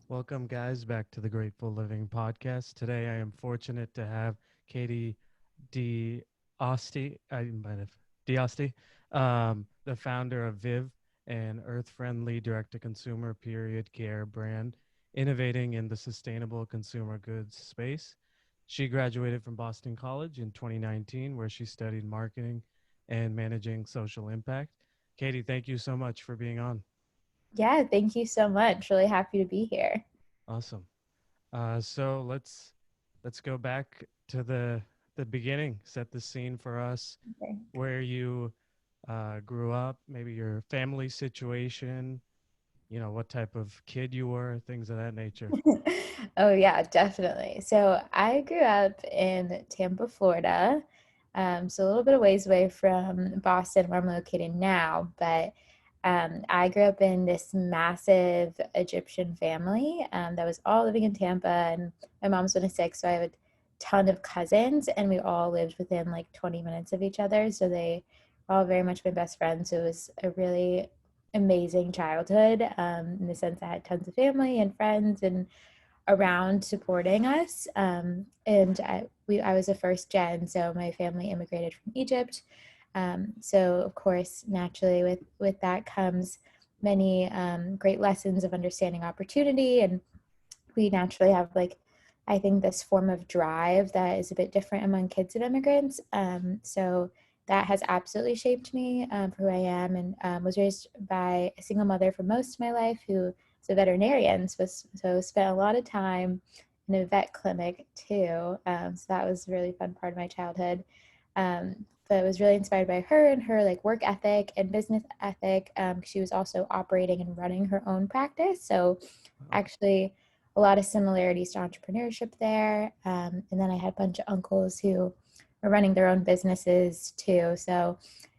Welcome, guys, back to the Grateful Living podcast. Today, I am fortunate to have Katie Diasti, I might have Diasti, the founder of Viv, an earth-friendly direct-to-consumer period care brand, innovating in the sustainable consumer goods space. She graduated from Boston College in 2019, where she studied marketing and managing social impact. Katie, thank you so much for being on. Yeah, thank you so much. Really happy to be here. Awesome. So let's go back to the beginning. Set the scene for us, Okay. where you grew up, maybe your family situation. What type of kid you were, things of that nature. Oh, yeah, definitely. So I grew up in Tampa, Florida. So a little bit of ways away from Boston, where I'm located now. But I grew up in this massive Egyptian family that was all living in Tampa. And my mom's 26, so I have a ton of cousins, and we all lived within like 20 minutes of each other. So they were all very much my best friends. So it was a really amazing childhood in the sense I had tons of family and friends and around supporting us. I was a first gen, so my family immigrated from Egypt. So of course, naturally, with that comes many great lessons of understanding opportunity, and we naturally have like I think this form of drive that is a bit different among kids of immigrants. So that has absolutely shaped me for who I am, and was raised by a single mother for most of my life who is a veterinarian. So spent a lot of time in a vet clinic too. So that was a really fun part of my childhood. But I was really inspired by her and her like work ethic and business ethic. She was also operating and running her own practice. So Wow. actually a lot of similarities to entrepreneurship there. And then I had a bunch of uncles who were running their own businesses too. So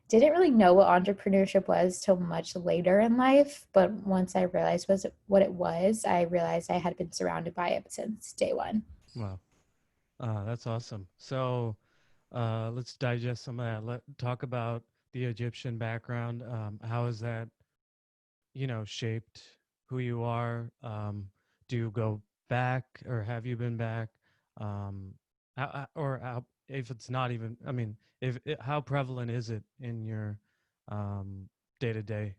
didn't really know what entrepreneurship was till much later in life. But once I realized what it was, I realized I had been surrounded by it since day one. Wow. That's awesome. So let's digest some of that. Let talk about the Egyptian background. How has that, shaped who you are? Do you go back, or have you been back? If it's not even, I mean, how prevalent is it in your day to day?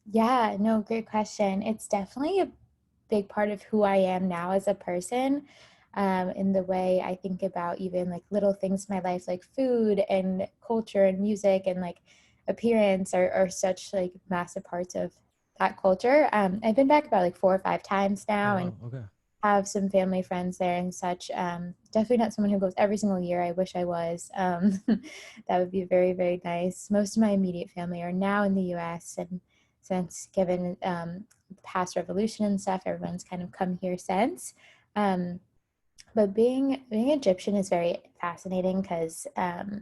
Yeah, no, great question. It's definitely a big part of who I am now as a person. In the way I think about even like little things in my life, like food and culture and music and like appearance are such like massive parts of that culture. I've been back about like 4 or 5 times Oh now and wow, okay. have some family friends there and such. Definitely not someone who goes every single year. I wish I was. That would be very, very nice. Most of my immediate family are now in the US. And since given the past revolution and stuff, everyone's kind of come here since. Um, but being Egyptian is very fascinating because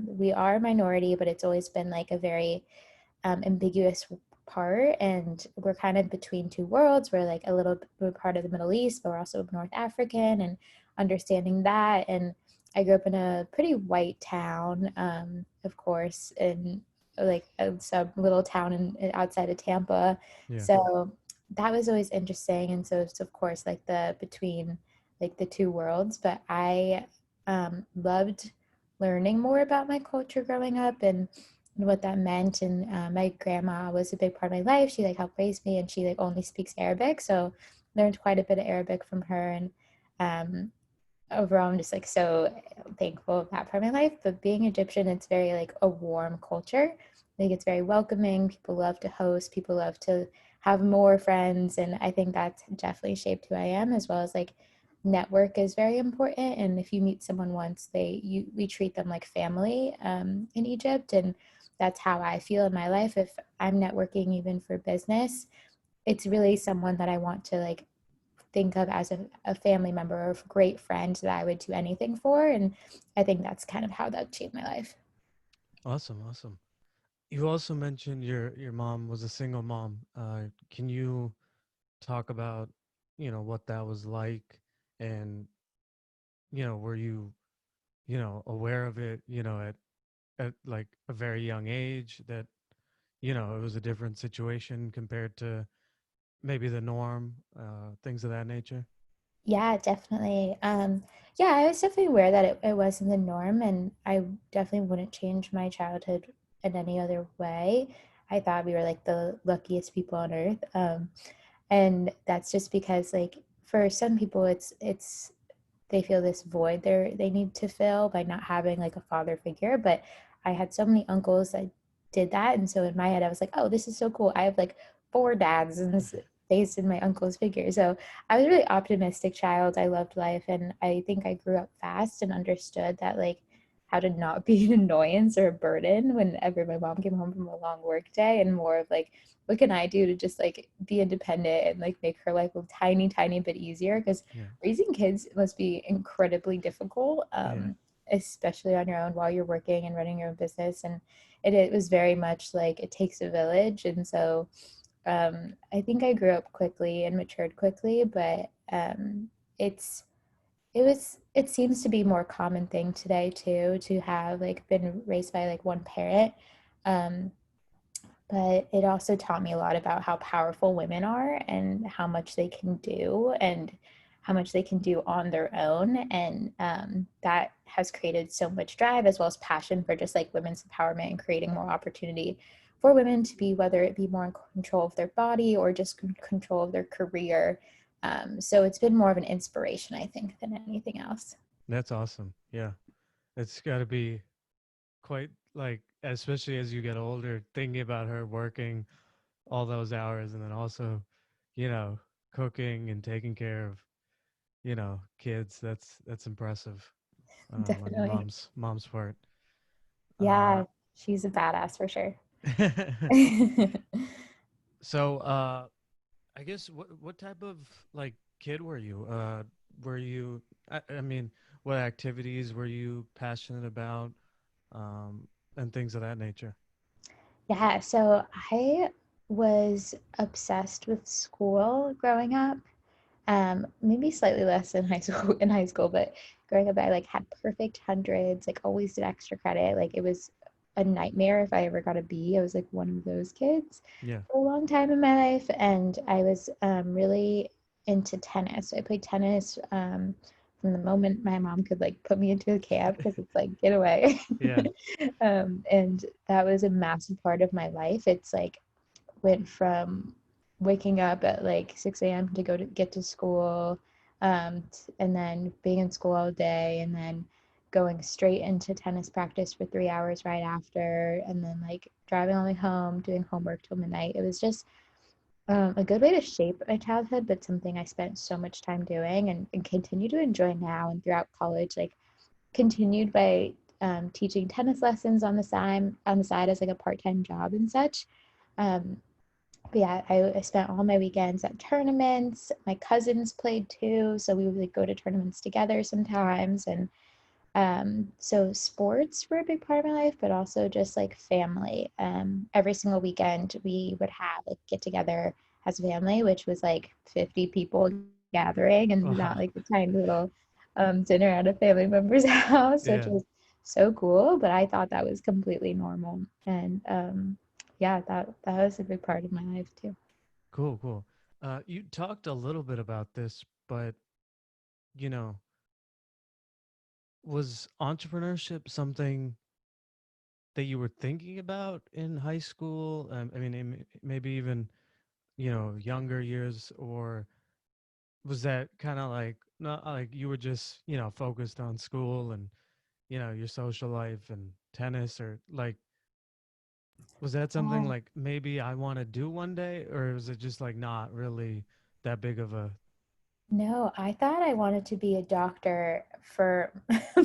we are a minority, but it's always been like a very ambiguous part, and we're kind of between two worlds. We're like we're part of the Middle East, but we're also North African, and understanding that. And I grew up in a pretty white town, of course, in like a sub little town outside of Tampa. Yeah. So that was always interesting, and so it's of course like the between like the two worlds. But I loved learning more about my culture growing up and what that meant. And my grandma was a big part of my life. She like helped raise me, and she like only speaks Arabic, so learned quite a bit of Arabic from her. And um, overall, I'm just like so thankful of that part of my life. But being Egyptian, it's very like a warm culture. I think it's very welcoming. People love to host. People love to have more friends, and I think that's definitely shaped who I am, as well as like network is very important. And if you meet someone once, we treat them like family in Egypt, and that's how I feel in my life. If I'm networking even for business, it's really someone that I want to like think of as a family member or a great friend that I would do anything for. And I think that's kind of how that shaped my life. Awesome, awesome. You also mentioned your mom was a single mom. Can you talk about, what that was like, and were you, aware of it, at like a very young age, that, it was a different situation compared to maybe the norm, things of that nature? Yeah, definitely. Yeah, I was definitely aware that it wasn't the norm, and I definitely wouldn't change my childhood in any other way. I thought we were like the luckiest people on earth. And that's just because like for some people it's they feel this void they need to fill by not having like a father figure. But I had so many uncles that did that, and so in my head I was like, oh, this is so cool. I have like four dads and based in my uncle's figure. So I was a really optimistic child. I loved life, and I think I grew up fast and understood that like how to not be an annoyance or a burden whenever my mom came home from a long work day, and more of like what can I do to just like be independent and like make her life a tiny, tiny bit easier? Because Yeah. raising kids must be incredibly difficult, Yeah. especially on your own while you're working and running your own business. And it was very much like it takes a village. And so I think I grew up quickly and matured quickly, but it's it seems to be more common thing today too to have like been raised by like one parent. Um, but it also taught me a lot about how powerful women are and how much they can do and how much they can do on their own. And that has created so much drive as well as passion for just like women's empowerment and creating more opportunity for women to be, whether it be more in control of their body or just control of their career. So it's been more of an inspiration, I think, than anything else. That's awesome. Yeah. It's got to be quite like, especially as you get older, thinking about her working all those hours and then also, you know, cooking and taking care of, kids. That's impressive on your Definitely. mom's part. Uh, Yeah, she's a badass for sure. so I guess what type of like kid were you? Were you? I mean, what activities were you passionate about, and things of that nature? Yeah, so I was obsessed with school growing up. Maybe slightly less in high school but growing up I like had perfect hundreds, like always did extra credit. Like it was a nightmare if I ever got a B. I was like one of those kids Yeah. for a long time in my life, and I was really into tennis. So I played tennis from the moment my mom could like put me into a camp because it's like get away. Yeah. And that was a massive part of my life. It's like went from waking up at like 6 a.m. to go to get to school, and then being in school all day, and then going straight into tennis practice for 3 hours right after, and then like driving all the way home, doing homework till midnight. It was just a good way to shape my childhood, but something I spent so much time doing and continue to enjoy now and throughout college. Like continued by teaching tennis lessons on the side as like a part-time job and such. Um, but yeah, I spent all my weekends at tournaments. My cousins played too, so we would like go to tournaments together sometimes. And so sports were a big part of my life, but also just like family. Every single weekend we would have like get together as a family, which was like 50 people gathering and not like a Wow. tiny little dinner at a family member's house, which Yeah. was so cool. But I thought that was completely normal. And yeah, that was a big part of my life too. Cool. Cool. You talked a little bit about this, but you know, was entrepreneurship something that you were thinking about in high school? I mean, maybe even younger years, or was that kind of like not like you were just focused on school and your social life and tennis, or like was that something Yeah. like maybe I want to do one day, or was it just like not really that big of a No, I thought I wanted to be a doctor for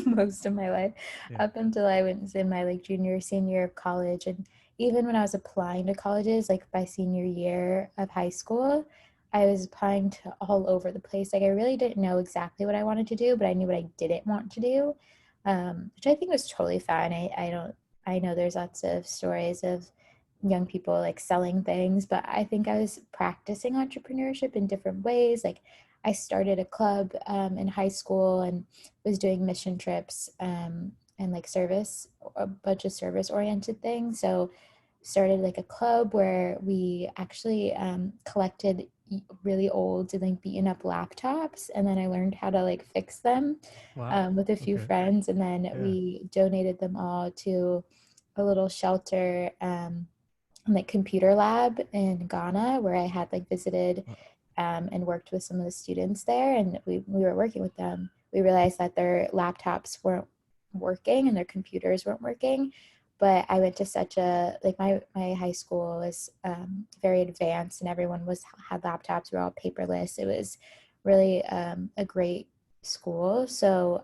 most of my life, yeah. up until I was in my like junior, senior year of college. And even when I was applying to colleges, like by senior year of high school, I was applying to all over the place. Like I really didn't know exactly what I wanted to do, but I knew what I didn't want to do, which I think was totally fine. I know there's lots of stories of young people like selling things, but I think I was practicing entrepreneurship in different ways. Like I started a club in high school and was doing mission trips and like service, a bunch of service oriented things. So started like a club where we actually collected really old and like beaten up laptops, and then I learned how to like fix them Wow. with a few Okay. friends, and then Yeah. we donated them all to a little shelter, like computer lab in Ghana, where I had like visited Wow. and worked with some of the students there, and we were working with them. We realized that their laptops weren't working and their computers weren't working. But I went to such a like my high school was very advanced, and everyone was had laptops. We were all paperless. It was really a great school. So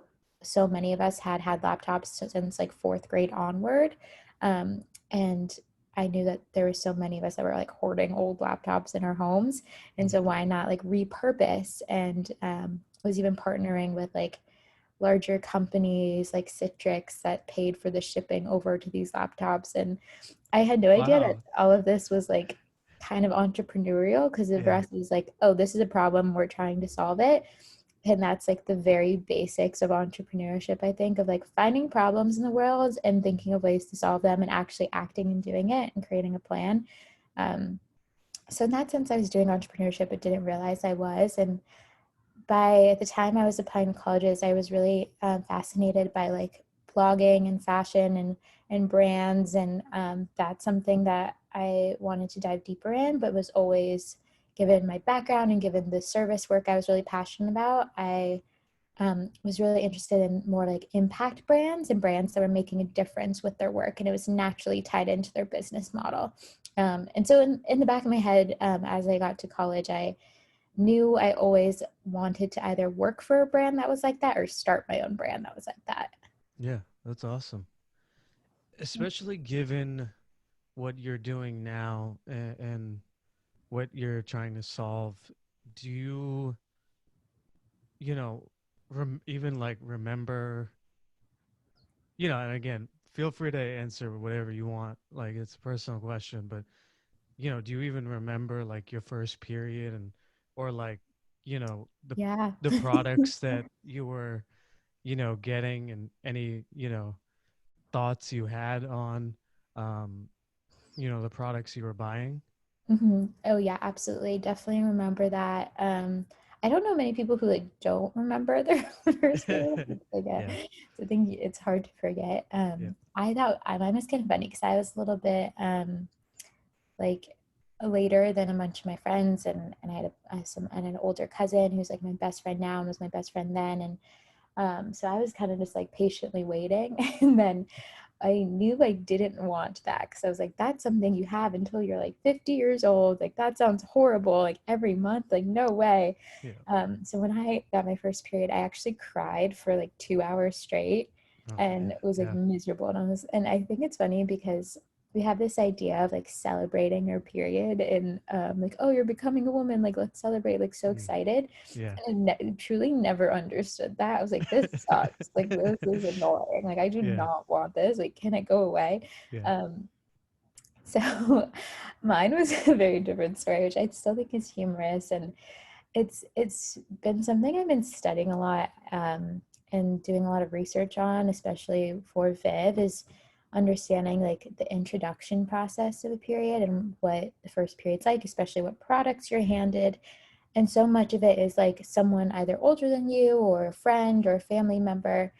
many of us had laptops since like fourth grade onward, and I knew that there were so many of us that were like hoarding old laptops in our homes. And Mm. so why not like repurpose, and was even partnering with like larger companies like Citrix that paid for the shipping over to these laptops. And I had no idea that Wow. all of this was like kind of entrepreneurial, because the Yeah. rest is like, oh, this is a problem, we're trying to solve it. And that's like the very basics of entrepreneurship, I think, of like finding problems in the world and thinking of ways to solve them and actually acting and doing it and creating a plan. um, so in that sense, I was doing entrepreneurship but didn't realize I was. And by the time I was applying to colleges, I was really fascinated by like blogging and fashion and brands, and that's something that I wanted to dive deeper in, but was always, given my background and given the service work I was really passionate about, I was really interested in more like impact brands and brands that were making a difference with their work, and it was naturally tied into their business model. And so in the back of my head, as I got to college, I knew I always wanted to either work for a brand that was like that or start my own brand that was like that. Yeah. That's awesome. Especially given what you're doing now and what you're trying to solve. Do you, you know, even like remember, and again, feel free to answer whatever you want. Like it's a personal question, but do you even remember like your first period and or like, the Yeah. products that you were, getting and any, thoughts you had on um, the products you were buying? Oh yeah, absolutely. Definitely remember that. I don't know many people who like don't remember their first period. I forget. Yeah. So I think it's hard to forget. Yeah. I thought mine was kind of funny because I was a little bit like later than a bunch of my friends, and I had an older cousin who's like my best friend now and was my best friend then, and so I was kind of just like patiently waiting, and then I knew I didn't want that because I was like, that's something you have until you're like 50 years old. Like, that sounds horrible. Like, every month, like, no way. Yeah. So when I got my first period, I actually cried for like 2 hours straight Oh and man. was like Yeah. miserable. And I think it's funny because we have this idea of like celebrating your period and like, oh, you're becoming a woman. Like, let's celebrate. Like, so Mm. excited. Yeah. And I truly never understood that. I was like, this sucks. Like, this is annoying. Like, I do Yeah. not want this. Like, can it go away? Yeah. Um, so mine was a very different story, which I still think is humorous. And it's been something I've been studying a lot, and doing a lot of research on, especially for Viv, is understanding like the introduction process of a period and what the first period's like, especially what products you're handed. And so much of it is like someone either older than you or a friend or a family member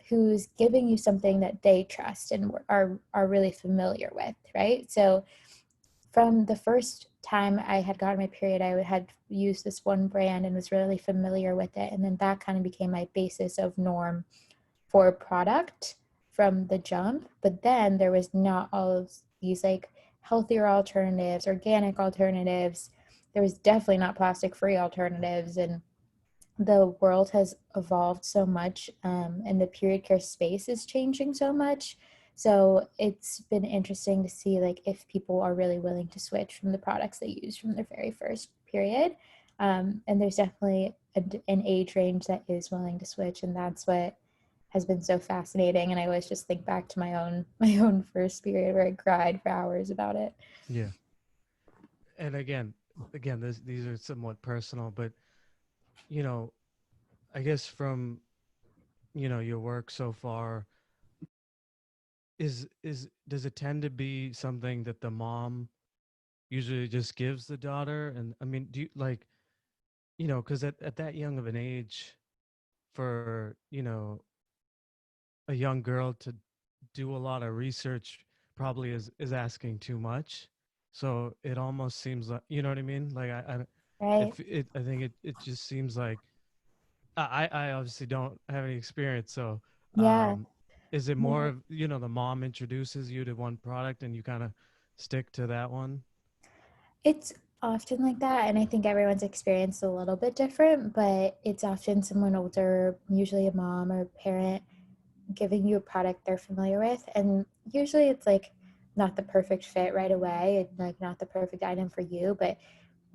who's giving you something that they trust and are really familiar with, right? So from the first time I had gotten my period, I had used this one brand and was really familiar with it. And then that kind of became my basis of norm for product from the jump. But then there was not all of these like healthier alternatives, organic alternatives. There was definitely not plastic free alternatives. And the world has evolved so much, and the period care space is changing so much. So it's been interesting to see like if people are really willing to switch from the products they use from their very first period. And there's definitely an age range that is willing to switch, and that's what has been so fascinating. And I always just think back to my own first period where I cried for hours about it. Yeah. And again, these are somewhat personal, but you know, I guess from your work so far, is does it tend to be something that the mom usually just gives the daughter? And I mean, do you like, because at that young of an age, for, a young girl to do a lot of research probably is asking too much. So it almost seems like, you know what I mean? Like right? I think it just seems like I obviously don't have any experience. So Yeah. um, is it more Yeah. of, the mom introduces you to one product and you kind of stick to that one? It's often like that, and I think everyone's experience is a little bit different, but it's often someone older, usually a mom or a parent, giving you a product they're familiar with, and usually it's like not the perfect fit right away, and like not the perfect item for you, but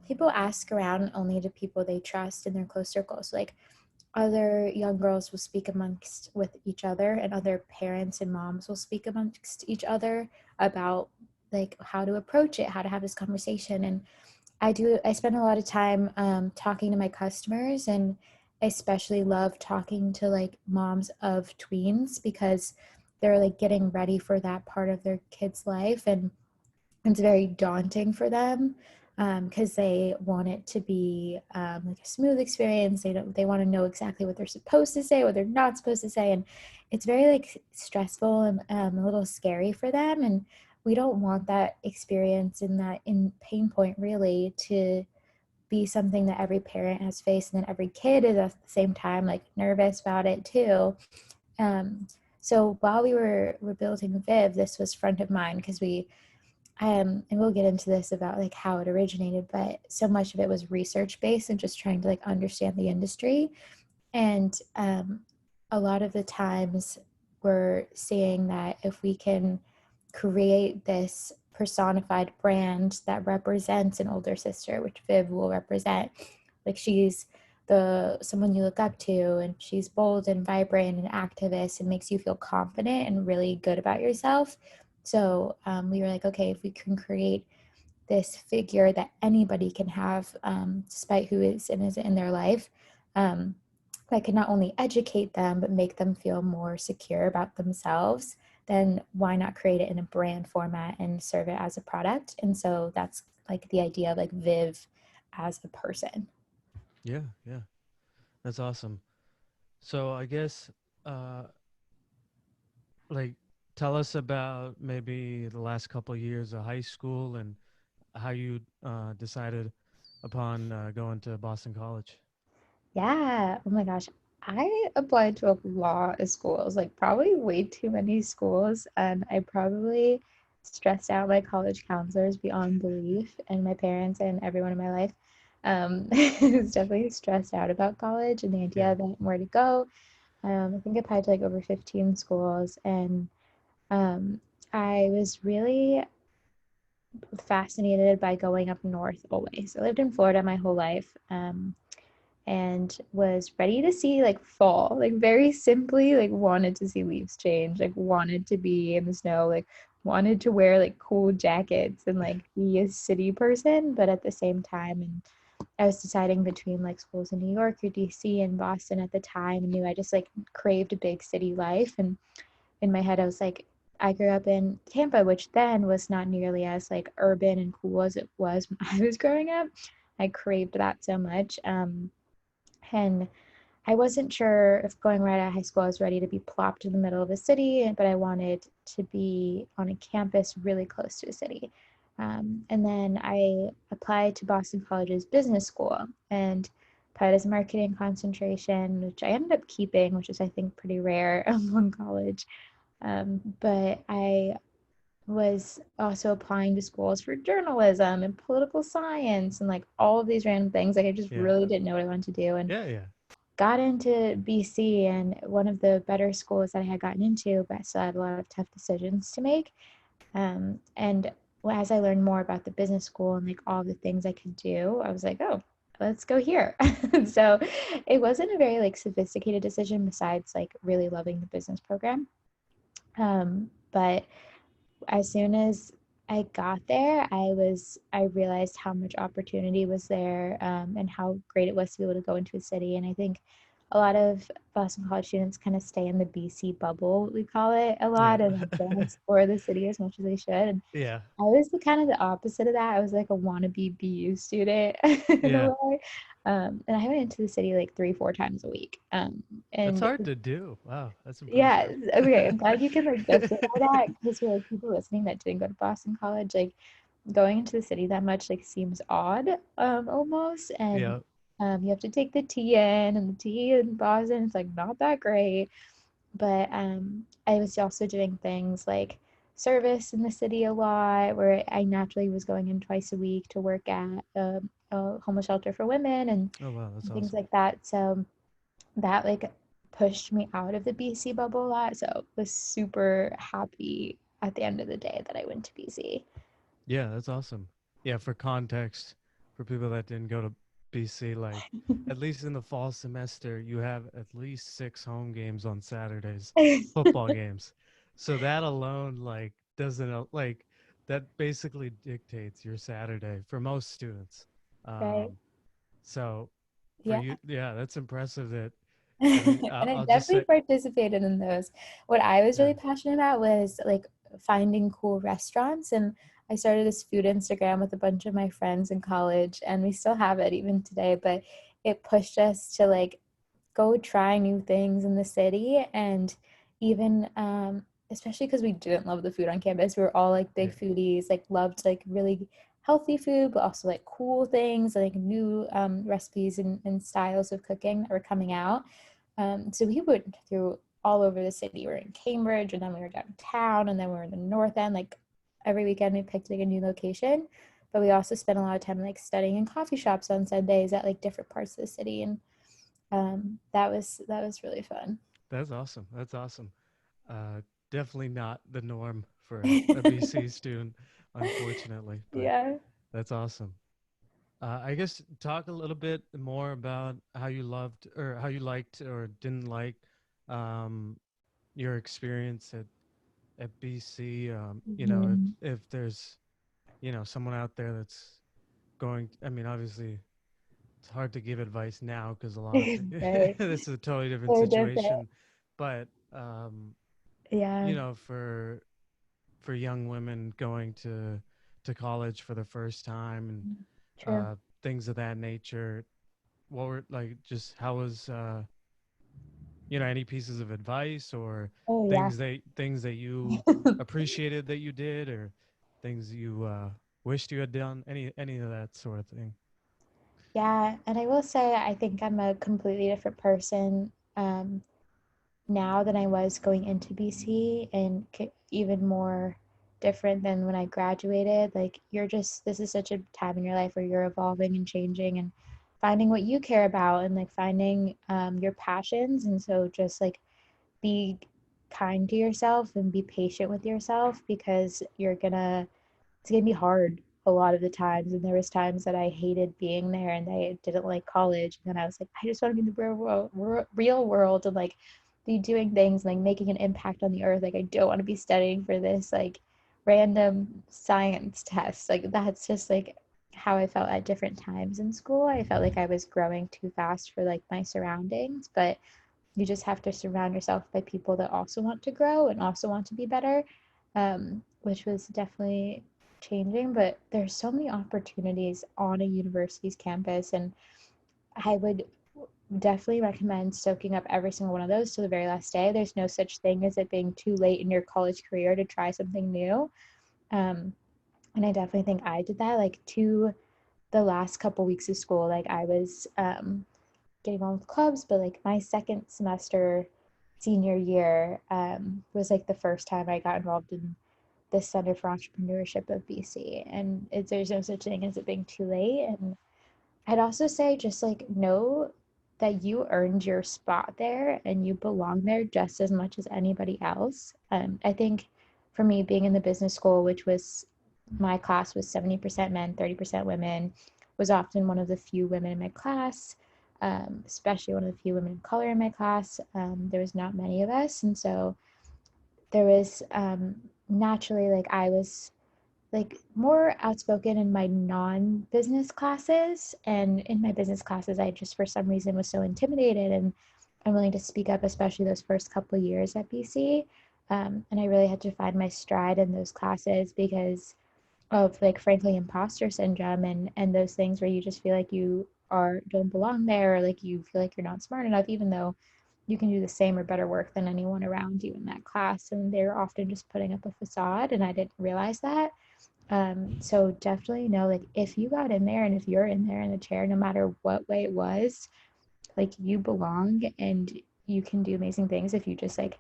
people ask around only to people they trust in their close circles. Like other young girls will speak amongst with each other, and other parents and moms will speak amongst each other about like how to approach it, how to have this conversation. And I spend a lot of time talking to my customers, and I especially love talking to like moms of tweens because they're like getting ready for that part of their kid's life, and it's very daunting for them because they want it to be like a smooth experience. They want to know exactly what they're supposed to say, what they're not supposed to say, and it's very like stressful and a little scary for them. And we don't want that experience and that in pain point really to be something that every parent has faced, and then every kid is at the same time like nervous about it too. Um, so while we're building Viv, this was front of mind because we and we'll get into this about like how it originated, but so much of it was research based and just trying to like understand the industry. And a lot of the times we're seeing that if we can create this personified brand that represents an older sister, which Viv will represent, like she's the someone you look up to, and she's bold and vibrant and activist and makes you feel confident and really good about yourself. So we were like, okay, if we can create this figure that anybody can have, despite who is in their life, um, that can not only educate them but make them feel more secure about themselves, then why not create it in a brand format and serve it as a product? And so that's like the idea of like Viv as a person. Yeah, yeah. That's awesome. So I guess uh like tell us about maybe the last couple of years of high school and how you decided upon going to Boston College. Yeah. Oh my gosh. I applied to a lot of schools, like probably way too many schools. And I probably stressed out my college counselors beyond belief, and my parents and everyone in my life. Was definitely stressed out about college and the idea Yeah. of where to go. I think I applied to like over 15 schools, and um, I was really fascinated by going up north always. I lived in Florida my whole life. And was ready to see like fall, like very simply, like wanted to see leaves change, like wanted to be in the snow, like wanted to wear like cool jackets and like be a city person. But at the same time, and I was deciding between like schools in New York or DC and Boston at the time, and knew I just like craved a big city life. And in my head I was like, I grew up in Tampa, which then was not nearly as like urban and cool as it was when I was growing up. I craved that so much. And I wasn't sure if going right out of high school I was ready to be plopped in the middle of a city, but I wanted to be on a campus really close to a city. And then I applied to Boston College's business school and applied as a marketing concentration, which I ended up keeping, which is, I think, pretty rare among college. But I was also applying to schools for journalism and political science and like all of these random things. Like I just Yeah. really didn't know what I wanted to do. And Yeah, yeah. got into BC, and one of the better schools that I had gotten into, but I still had a lot of tough decisions to make. And as I learned more about the business school and like all the things I could do, I was like, oh, let's go here. So it wasn't a very like sophisticated decision besides like really loving the business program. But as soon as I got there, I realized how much opportunity was there, and how great it was to be able to go into a city. And I think a lot of Boston College students kind of stay in the BC bubble, we call it a lot, Yeah. and like, don't explore the city as much as they should. And Yeah. I was the kind of the opposite of that. I was like a wannabe BU student in a Yeah. way. And I went into the city like 3, 4 times a week. That's And hard to do. Wow, that's yeah, impressive. okay, I'm glad you can like justify that because for like people listening that didn't go to Boston College, like going into the city that much like seems odd, almost. And Yeah. you have to take the TN, and the T in Boston is like not that great. But I was also doing things like service in the city a lot, where I naturally was going in twice a week to work at a homeless shelter for women and Oh wow, that's things awesome. like that. So that like pushed me out of the BC bubble a lot. So was super happy at the end of the day that I went to BC. Yeah, that's awesome. Yeah, for context, for people that didn't go to BC, like at least in the fall semester, you have at least 6 home games on Saturdays, football games. So that alone, like, doesn't like that basically dictates your Saturday for most students. Right. Um, so for Yeah. you, yeah, that's impressive. That I mean, And I I'll just definitely say, participated in those. What I was yeah, really passionate about was like finding cool restaurants. And I started this food Instagram with a bunch of my friends in college, and we still have it even today. But it pushed us to like go try new things in the city. And even especially because we didn't love the food on campus, we were all like yeah, big foodies, like loved like really healthy food, but also like cool things, like new recipes and styles of cooking that were coming out. So we went through all over the city. We were in Cambridge, and then we were downtown, and then we were in the North End. Like every weekend we picked like a new location. But we also spent a lot of time like studying in coffee shops on Sundays at like different parts of the city. And that was really fun. that's awesome. That's awesome. Uh, Definitely not the norm for a BC student, unfortunately, but Yeah. that's awesome. I guess talk a little bit more about how you loved or how you liked or didn't like um, your experience at BC. Mhm. If there's, someone out there that's I mean, obviously, it's hard to give advice now because a lot of Right. this is a totally different So different. situation. But, Yeah. for young women going to college for the first time and True. things of that nature, what were like just how was any pieces of advice or Oh yeah. things that you appreciated that you did or things you wished you had done, any of that sort of thing. Yeah, and I will say I think I'm a completely different person now than I was going into BC, and even more different than when I graduated. Like this is such a time in your life where you're evolving and changing and finding what you care about, and like finding your passions. And so just like be kind to yourself and be patient with yourself, because it's gonna be hard a lot of the times. And there was times that I hated being there and I didn't like college. And then I was like, I just want to be in the real world and like be doing things and like making an impact on the earth. Like I don't want to be studying for this like random science test. Like that's just like how I felt at different times in school. I felt like I was growing too fast for like my surroundings, but you just have to surround yourself by people that also want to grow and also want to be better, which was definitely changing. But there's so many opportunities on a university's campus, and I would definitely recommend soaking up every single one of those to the very last day. There's no such thing as it being too late in your college career to try something new. Um, and I definitely think I did that. Like to the last couple weeks of school, like I was getting on with clubs, but like my second semester senior year was like the first time I got involved in the Center for Entrepreneurship of BC. And there's no such thing as it being too late. And I'd also say just like know that you earned your spot there and you belong there just as much as anybody else. I think for me, being in the business school, which was my class was 70% men, 30% women, was often one of the few women in my class, especially one of the few women of color in my class. There was not many of us. And so there was naturally like I was like more outspoken in my non-business classes, and in my business classes I just for some reason was so intimidated and I'm willing to speak up, especially those first couple of years at BC. And I really had to find my stride in those classes because of, like, frankly, imposter syndrome and those things where you just feel like you are don't belong there, or like you feel like you're not smart enough, even though you can do the same or better work than anyone around you in that class. And they're often just putting up a facade, and I didn't realize that. So definitely know, like, if you got in there and if you're in there in a chair, no matter what way it was, like, you belong and you can do amazing things if you just like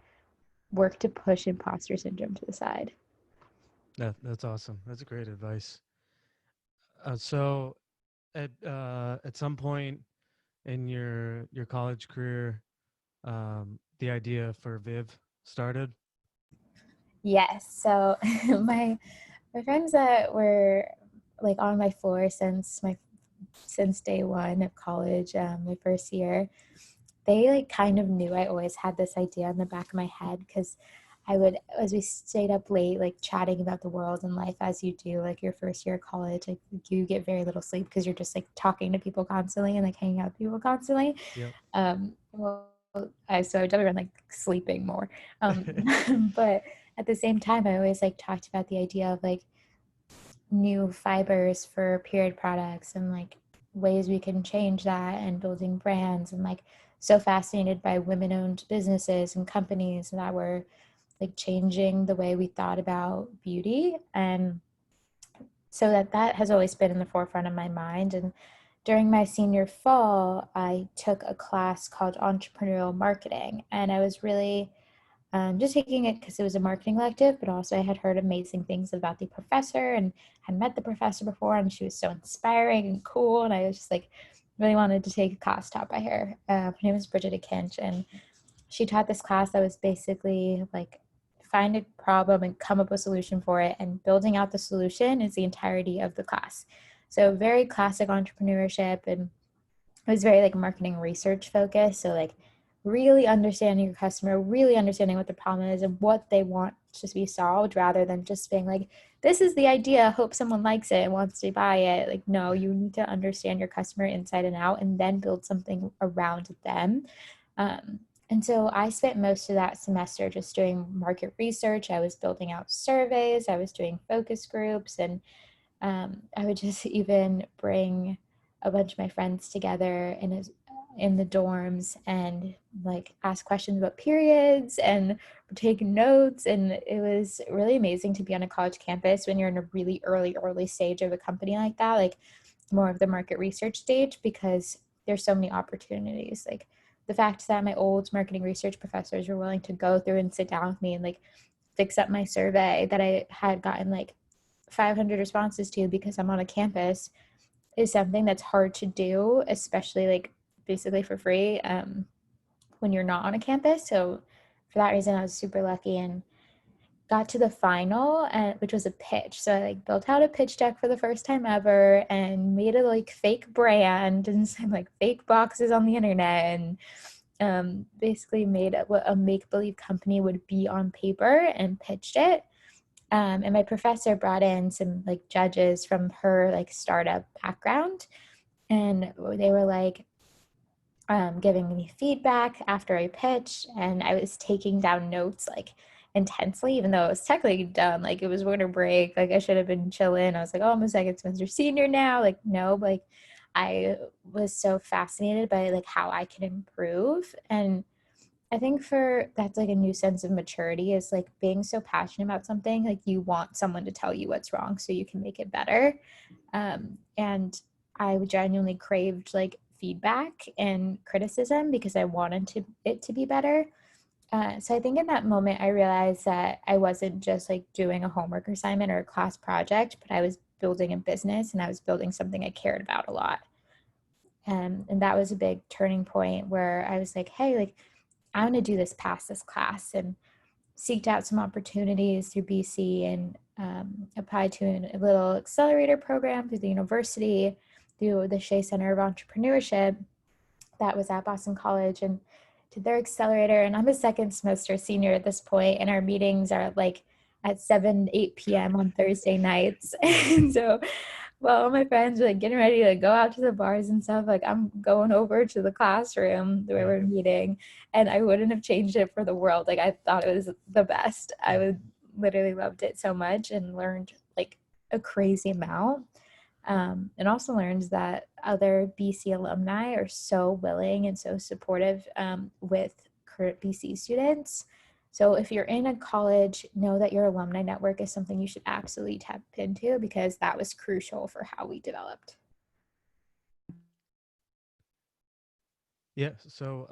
work to push imposter syndrome to the side. That's awesome. That's great advice. So at some point in your college career, the idea for Viv started. Yes. So my friends that were like on my floor since day one of college, my first year, they like kind of knew I always had this idea in the back of my head because I would, as we stayed up late, like chatting about the world and life as you do, like your first year of college, like you get very little sleep because you're just like talking to people constantly and like hanging out with people constantly. Yep. Well, so I definitely been like sleeping more. But at the same time, I always like talked about the idea of like new fibers for period products and like ways we can change that and building brands, and like so fascinated by women-owned businesses and companies that were like changing the way we thought about beauty. And so that has always been in the forefront of my mind. And during my senior fall, I took a class called Entrepreneurial Marketing, and I was really just taking it because it was a marketing elective, but also I had heard amazing things about the professor and had met the professor before, and she was so inspiring and cool. And I was just like really wanted to take a class taught by her. Her name is Bridget Kinch, and she taught this class that was basically like find a problem and come up with a solution for it, and building out the solution is the entirety of the class. So very classic entrepreneurship, and it was very like marketing research focused. So like really understanding your customer, really understanding what the problem is and what they want to be solved, rather than just being like, this is the idea, hope someone likes it and wants to buy it. Like, no, you need to understand your customer inside and out and then build something around them. And so I spent most of that semester just doing market research. I was building out surveys, I was doing focus groups, and I would just even bring a bunch of my friends together in the dorms and like ask questions about periods and take notes. And it was really amazing to be on a college campus when you're in a really early stage of a company like that, like more of the market research stage, because there's so many opportunities. Like the fact that my old marketing research professors were willing to go through and sit down with me and like fix up my survey that I had gotten like 500 responses to because I'm on a campus is something that's hard to do, especially like basically for free, when you're not on a campus. So for that reason, I was super lucky and got to the final, and which was a pitch. So I like built out a pitch deck for the first time ever and made a like fake brand and some like fake boxes on the internet, and basically made what a make-believe company would be on paper and pitched it. And my professor brought in some like judges from her like startup background, and they were like giving me feedback after I pitched, and I was taking down notes like intensely, even though it was technically done. Like it was winter break, like I should have been chilling. I was like, oh, I'm a second semester senior now. Like no, but like I was so fascinated by like how I can improve. And I think for that's like a new sense of maturity, is like being so passionate about something, like you want someone to tell you what's wrong so you can make it better. And I genuinely craved like feedback and criticism because I wanted it to be better. So I think in that moment, I realized that I wasn't just like doing a homework assignment or a class project, but I was building a business and I was building something I cared about a lot. And that was a big turning point where I was like, hey, like, I want to do this past this class, and seeked out some opportunities through BC, and applied to a little accelerator program through the university, through the Shea Center of Entrepreneurship that was at Boston College, and did their accelerator. And I'm a second semester senior at this point, and our meetings are like at 7, 8 p.m. on Thursday nights. Wow. And so Well, all my friends were like getting ready to go out to the bars and stuff. Like, I'm going over to the classroom where Yeah. we're meeting, and I wouldn't have changed it for the world. Like, I thought it was the best. I Yeah. would literally loved it so much and learned like a crazy amount. And also learned that other BC alumni are so willing and so supportive with current BC students. So if you're in a college, know that your alumni network is something you should absolutely tap into because that was crucial for how we developed. Yeah. So,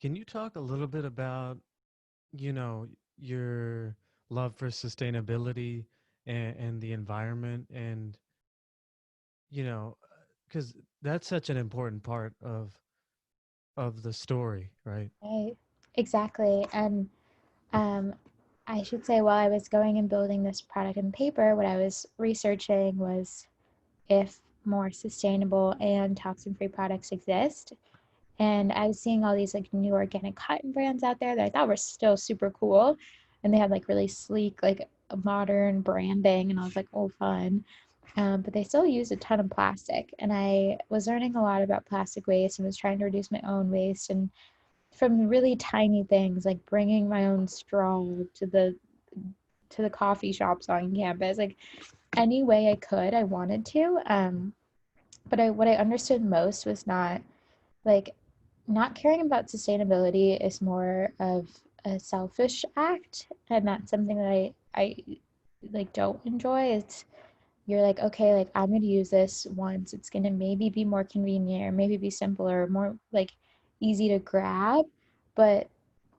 can you talk a little bit about, you know, your love for sustainability and the environment and, you know, because that's such an important part of the story, right? Right. Exactly. And um, I should say, while I was going and building this product and paper, what I was researching was if more sustainable and toxin free products exist. And I was seeing all these like new organic cotton brands out there that I thought were still super cool. And they had like really sleek, like modern branding. And I was like, oh, fun. But they still use a ton of plastic. And I was learning a lot about plastic waste and was trying to reduce my own waste. And from really tiny things like bringing my own straw to the coffee shops on campus, like any way I could, I wanted to. But what I understood most was like not caring about sustainability is more of a selfish act, and that's something that I like don't enjoy. It's you're like, okay, like I'm gonna use this once. It's gonna maybe be more convenient or maybe be simpler, more like easy to grab, but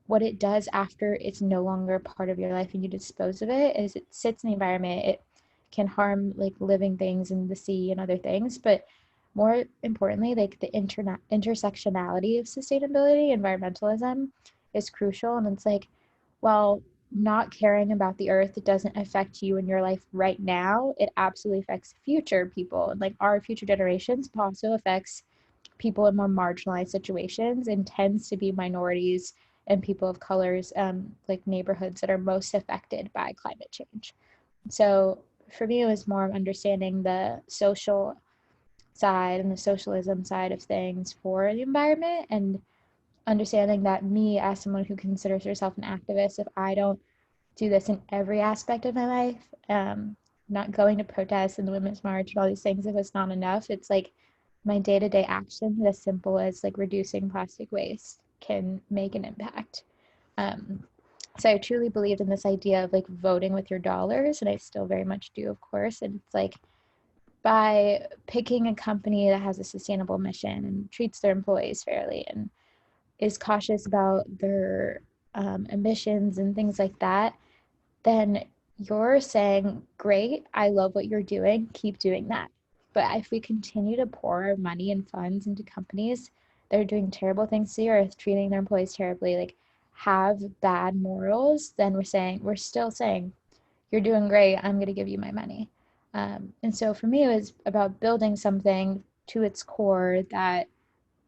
what it does after it's no longer part of your life and you dispose of it is it sits in the environment. It can harm like living things in the sea and other things, but more importantly, like the intersectionality of sustainability, environmentalism is crucial. And it's like, well, not caring about the earth, it doesn't affect you in your life right now. It absolutely affects future people and like our future generations, but also affects people in more marginalized situations and tends to be minorities and people of colors, like neighborhoods that are most affected by climate change. So for me, it was more of understanding the social side and the socialism side of things for the environment and understanding that me as someone who considers herself an activist, if I don't do this in every aspect of my life, not going to protests and the women's march and all these things, if it's not enough, it's like my day-to-day action as simple as like reducing plastic waste can make an impact. um, so I truly believed in this idea of like voting with your dollars, and I still very much do, of course. And it's like by picking a company that has a sustainable mission and treats their employees fairly and is cautious about their emissions and things like that, then you're saying, great, I love what you're doing, keep doing that. But if we continue to pour our money and funds into companies that are doing terrible things to the earth, treating their employees terribly, like have bad morals, then we're still saying, you're doing great, I'm going to give you my money. And so for me, it was about building something to its core that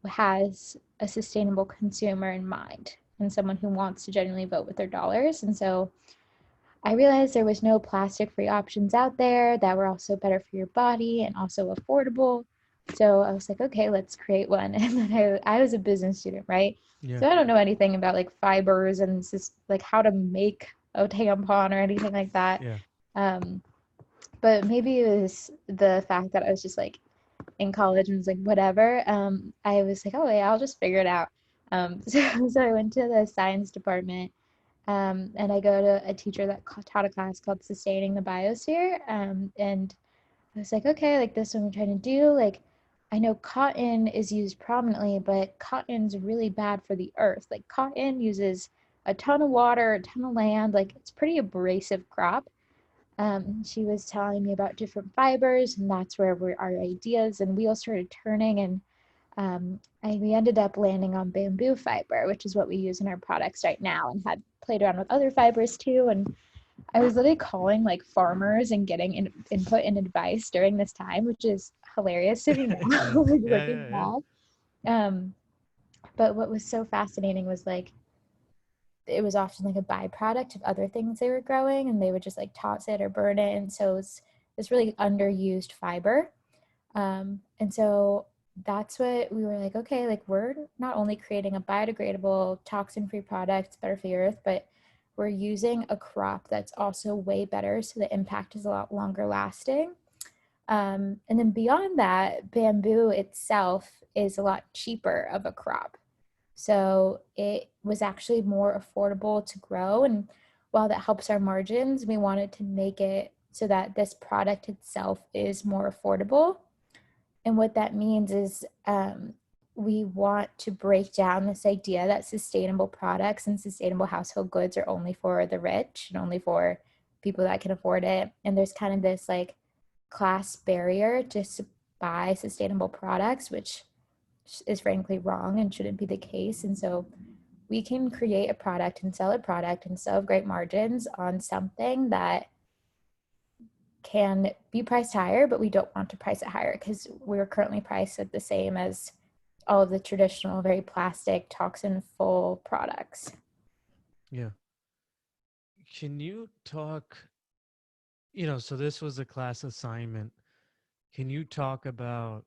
has a sustainable consumer in mind and someone who wants to genuinely vote with their dollars. And so I realized there was no plastic free options out there that were also better for your body and also affordable. So I was like, okay, let's create one. And then I was a business student, right? Yeah. So I don't know anything about like fibers and just like how to make a tampon or anything like that. Yeah. Um, but maybe it was the fact that I was just like in college and was like, whatever. I was like, oh, yeah, I'll just figure it out. So I went to the science department, and I go to a teacher that taught a class called Sustaining the Biosphere. And I was like, okay, like this is what I'm trying to do. Like, I know cotton is used prominently, but cotton's really bad for the earth. Like, cotton uses a ton of water, a ton of land. Like, it's pretty abrasive crop. She was telling me about different fibers, and that's where our ideas and wheels started turning. And we ended up landing on bamboo fiber, which is what we use in our products right now, and had played around with other fibers too. And I was literally calling like farmers and getting input and advice during this time, which is hilarious to me now, Yeah. like Yeah. looking Yeah. Yeah. back. Um, but what was so fascinating was like it was often like a byproduct of other things they were growing, and they would just like toss it or burn it. And so it was this really underused fiber. And so that's what we were like, okay, like we're not only creating a biodegradable, toxin-free product, better for the earth, but we're using a crop that's also way better, so the impact is a lot longer lasting. And then beyond that, bamboo itself is a lot cheaper of a crop. So it was actually more affordable to grow. And while that helps our margins, we wanted to make it so that this product itself is more affordable. And what that means is we want to break down this idea that sustainable products and sustainable household goods are only for the rich and only for people that can afford it. And there's kind of this like class barrier just to buy sustainable products, which is frankly wrong and shouldn't be the case. And so we can create a product and sell a product and sell great margins on something that can be priced higher, but we don't want to price it higher because we're currently priced at the same as all of the traditional, very plastic, toxin full products. Yeah. Can you talk, so this was a class assignment. Can you talk about,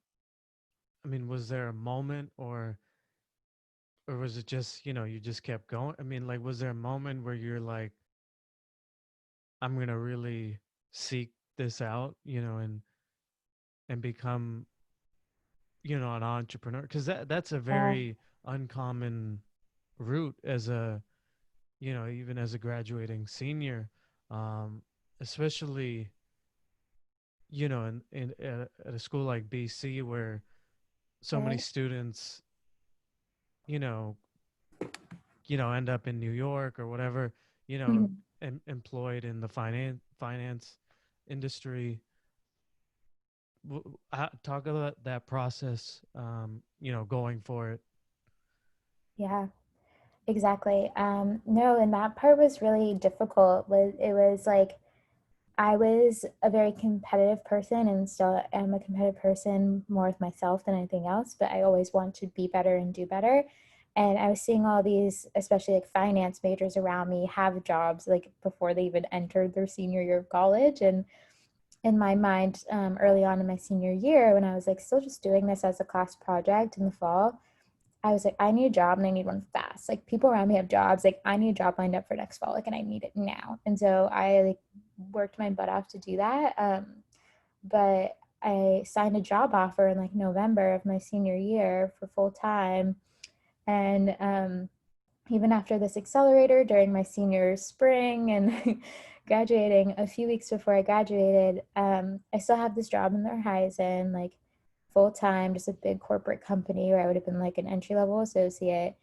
I mean, was there a moment or was it just, you just kept going? I mean, like, was there a moment where you're like, I'm going to really seek this out, and become, an entrepreneur? Because that's a Yeah. very uncommon route as a, even as a graduating senior, um, especially, at a school like BC where so many Right. students, you know, end up in New York or whatever, Mhm. employed in the finance industry. Talk about that process, going for it. Yeah, exactly. No, and that part was really difficult. It was like I was a very competitive person and still am a competitive person more with myself than anything else, but I always want to be better and do better. And I was seeing all these, especially like finance majors around me, have jobs like before they even entered their senior year of college. And in my mind, early on in my senior year, when I was like still just doing this as a class project in the fall, I was like, I need a job and I need one fast. Like people around me have jobs. Like I need a job lined up for next fall. Like, and I need it now. And so I like worked my butt off to do that. But I signed a job offer in like November of my senior year for full time. And even after this accelerator during my senior spring and graduating a few weeks before I graduated, I still have this job in the horizon, like full time, just a big corporate company where I would have been like an entry level associate.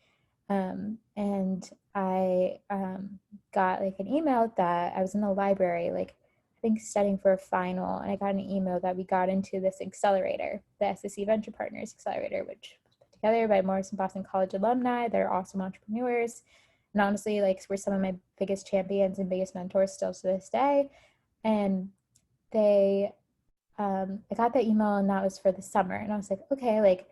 And I got like an email that I was in the library, like I think studying for a final, and I got an email that we got into this accelerator, the SSC Venture Partners Accelerator, which was put together by Morrison Boston College alumni. They're awesome entrepreneurs. And honestly, like we're some of my biggest champions and biggest mentors still to this day. And they I got that email and that was for the summer. And I was like, okay, like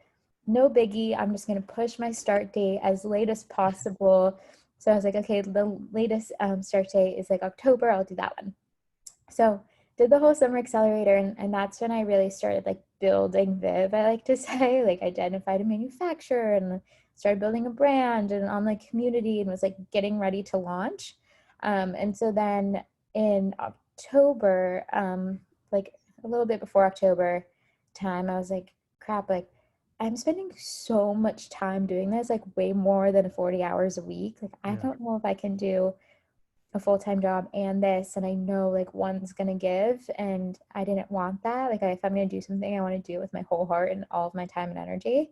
no biggie. I'm just going to push my start date as late as possible. So I was like, okay, the latest start date is like October. I'll do that one. So did the whole summer accelerator. And that's when I really started like building Viv, I like to say, like identified a manufacturer and started building a brand and online community and was like getting ready to launch. And so then in October, like a little bit before October time, I was like, crap, like I'm spending so much time doing this, like way more than 40 hours a week. Like I Yeah. don't know if I can do a full-time job and this, and I know like one's gonna give, and I didn't want that. Like if I'm gonna do something, I want to do it with my whole heart and all of my time and energy.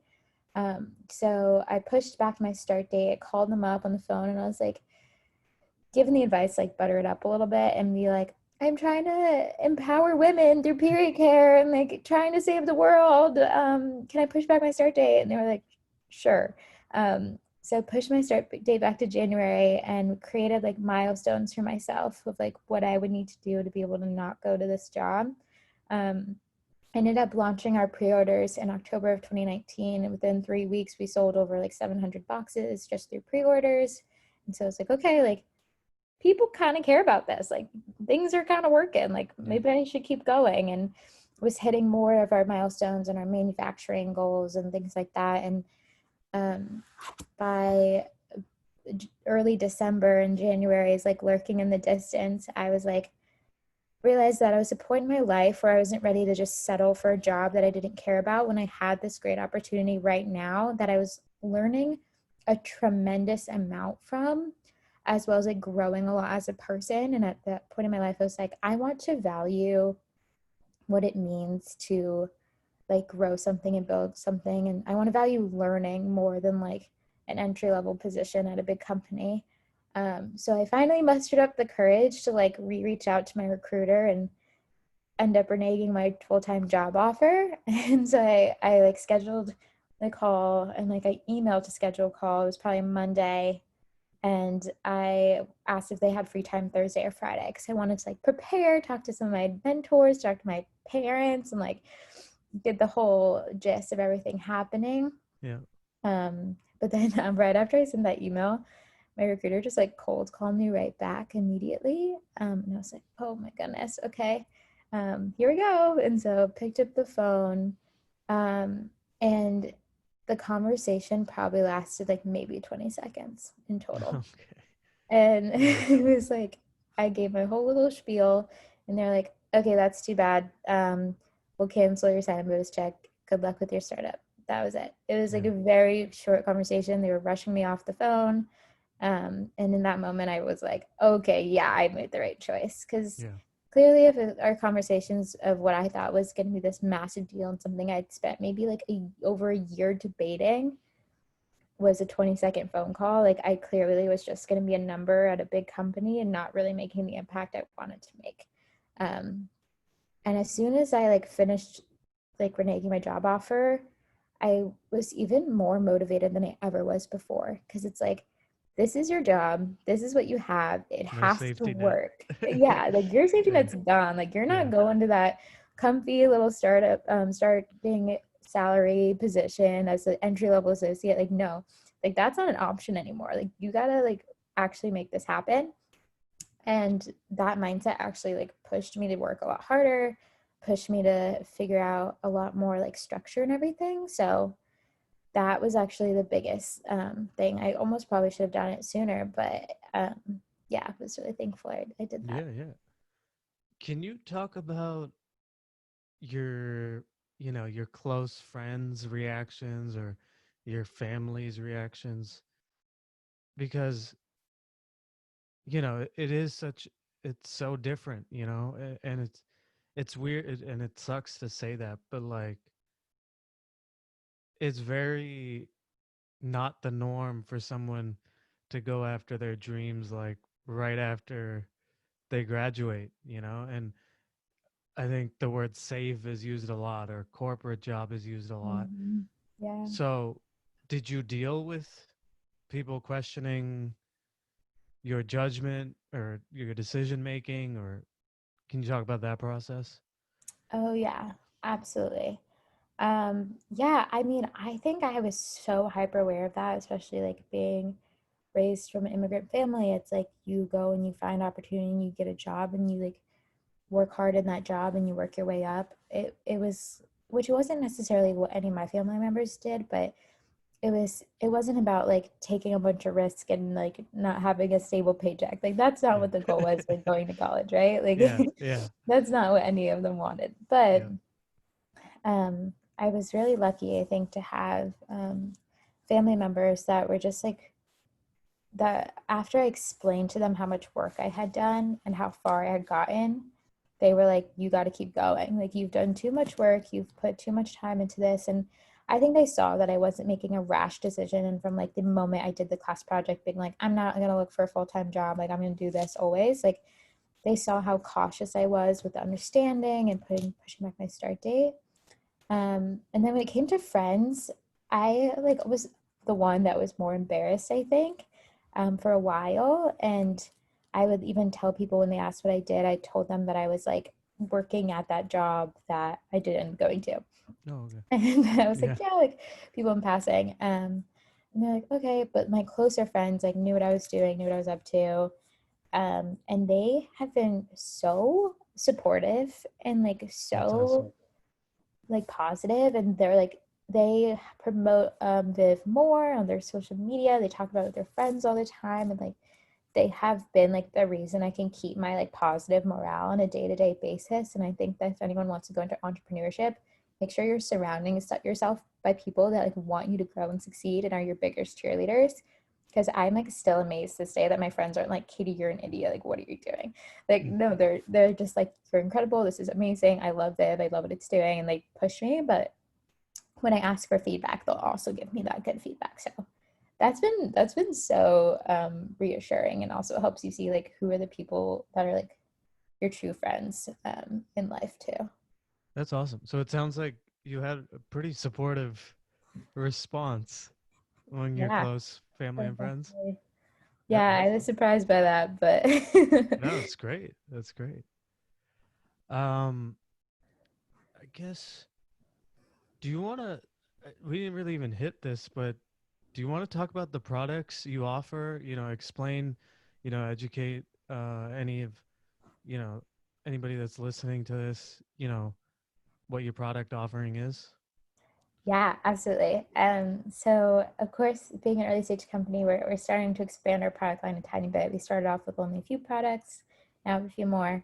So I pushed back my start date. I called them up on the phone and I was like, given the advice, like butter it up a little bit and be like, I'm trying to empower women through period care and like trying to save the world. Can I push back my start date? And they were like, sure. So I pushed my start date back to January and created like milestones for myself of like what I would need to do to be able to not go to this job. Um, I ended up launching our pre-orders in October of 2019. And within 3 weeks, we sold over like 700 boxes just through pre-orders. And so it's like, okay, like people kind of care about this. Like things are kind of working. Like Yeah. maybe I should keep going. And was hitting more of our milestones and our manufacturing goals and things like that. And um, by early December and January is like lurking in the distance. I was like, realized that I was at a point in my life where I wasn't ready to just settle for a job that I didn't care about when I had this great opportunity right now that I was learning a tremendous amount from, as well as like growing a lot as a person. And at that point in my life, I was like, I want to value what it means to like grow something and build something. And I want to value learning more than like an entry level position at a big company. So I finally mustered up the courage to like reach out to my recruiter and end up reneging my full-time job offer. And so I like scheduled the call and like I emailed to schedule a call. It was probably Monday. And I asked if they had free time Thursday or Friday because I wanted to like prepare, talk to some of my mentors, talk to my parents, and like get the whole gist of everything happening. Yeah. But then right after I sent that email, my recruiter just like cold called me right back immediately. And I was like, oh my goodness, okay, here we go. And so picked up the phone, and the conversation probably lasted like maybe 20 seconds in total. Okay. And Yeah. it was like, I gave my whole little spiel, and they're like, okay, that's too bad. We'll cancel your sign bonus check. Good luck with your startup. That was it. It was like Yeah. a very short conversation. They were rushing me off the phone. And in that moment, I was like, okay, yeah, I made the right choice. Because Yeah. clearly, if our conversations of what I thought was going to be this massive deal and something I'd spent maybe like over a year debating was a 20-second phone call, like I clearly was just going to be a number at a big company and not really making the impact I wanted to make. Um, and as soon as I like finished like reneging my job offer, I was even more motivated than I ever was before because it's like, this is your job. This is what you have. It No has to safety net. work. Yeah, like your safety Yeah. net's gone. Like you're not Yeah. going to that comfy little startup starting salary position as an entry level associate. Like no, like that's not an option anymore. Like you gotta like actually make this happen. And that mindset actually like pushed me to work a lot harder, pushed me to figure out a lot more like structure and everything. So that was actually the biggest thing. I almost probably should have done it sooner, but yeah, I was really thankful I did that. Yeah. Yeah. Can you talk about your, your close friends' reactions or your family's reactions? Because, it is such, it's so different, and it's weird and it sucks to say that, but like, it's very not the norm for someone to go after their dreams like right after they graduate, and I think the word safe is used a lot or corporate job is used a lot. Mhm. Yeah. So, did you deal with people questioning your judgment or your decision making, or can you talk about that process? Oh yeah, absolutely. Yeah, I mean, I think I was so hyper aware of that, especially like being raised from an immigrant family. It's like you go and you find opportunity and you get a job and you like work hard in that job and you work your way up. It was, which wasn't necessarily what any of my family members did, but it wasn't about like taking a bunch of risk and like not having a stable paycheck. Like that's not Yeah. what the goal was, like going to college, right? Like Yeah. Yeah. that's not what any of them wanted. But Yeah. I was really lucky, I think, to have family members that were just like that. After I explained to them how much work I had done and how far I had gotten, they were like, you got to keep going. Like, you've done too much work, you've put too much time into this. And I think they saw that I wasn't making a rash decision. And from like the moment I did the class project, being like, I'm not going to look for a full time job, like, I'm going to do this always. Like, they saw how cautious I was with understanding and pushing back my start date. And then when it came to friends, I like was the one that was more embarrassed, I think, for a while. And I would even tell people when they asked what I did, I told them that I was like working at that job that I didn't going to. Oh, okay. And I was Yeah. like, yeah, like people in passing. And they're like, okay, but my closer friends like knew what I was doing, knew what I was up to. and they have been so supportive and like That's awesome. so like positive, and they're like they promote Viv more on their social media. They talk about it with their friends all the time, and like they have been like the reason I can keep my like positive morale on a day-to-day basis. And I think that if anyone wants to go into entrepreneurship, make sure you're surrounding yourself by people that like want you to grow and succeed and are your biggest cheerleaders. Because I'm like still amazed this day that my friends aren't like, Katie, you're an idiot, like what are you doing? Like Mm. no, they're just like, you're incredible, this is amazing, I love it, I love what it's doing, and they push me. But when I ask for feedback, they'll also give me that good feedback. So that's been so reassuring, and also helps you see like who are the people that are like your true friends in life too. That's awesome. So it sounds like you had a pretty supportive response among your Yeah, close family and friends. definitely. Yep. Yeah, I was surprised by that, but No, it's great. That's great. Um, I guess, do you want to, we didn't really even hit this, but do you want to talk about the products you offer? Explain, educate any of, you know, anybody that's listening to this, what your product offering is? yeah, absolutely. So of course, being an early stage company, we're starting to expand our product line a tiny bit. We started off with only a few products, now have a few more.